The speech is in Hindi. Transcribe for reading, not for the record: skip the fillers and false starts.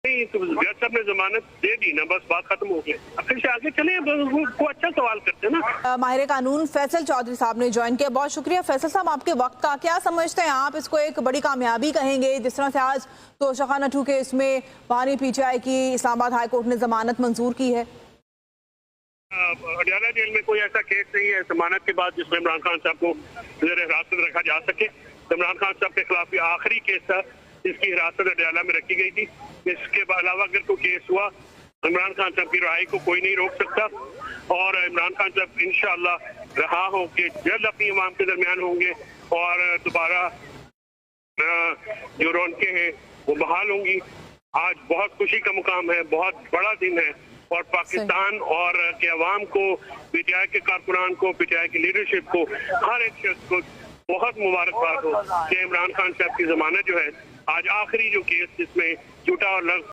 जज साहब ने जमानत दे दी ना, बस बात खत्म हो गई। फिर से आगे चले, वो अच्छा सवाल करते हैं ना। माहिर कानून फैसल चौधरी साहब ने ज्वाइन किया, बहुत शुक्रिया फैसल साहब आपके वक्त का। क्या समझते हैं आप, इसको एक बड़ी कामयाबी कहेंगे जिस तरह से आज तोशा नट्टू केस में बानी पीटीआई की इस्लामाबाद हाई कोर्ट ने जमानत मंजूर की है? अडयाला जेल में कोई ऐसा केस नहीं है जमानत के बाद जिसमें इमरान खान साहब को हिरासत में रखा जा सके। इमरान खान साहब के खिलाफ ये आखिरी केस था जिसकी हिरासत अडयाला में रखी गई थी। इसके अलावा अगर कोई केस हुआ, इमरान खान साहब की रिहाई को कोई नहीं रोक सकता। और इमरान खान साहब इंशाअल्लाह रहा हो कि जल्द अपनी अवाम के दरमियान होंगे और दोबारा जो रौनकें हैं वो बहाल होंगी। आज बहुत खुशी का मुकाम है, बहुत बड़ा दिन है और पाकिस्तान और के अवाम को, पीटीआई के कारकुनान को, पीटीआई की लीडरशिप को, हर एक शख्स को बहुत मुबारकबाद हो कि इमरान खान साहब की जमानत जो है आज आखिरी जो केस जिसमें झूठा और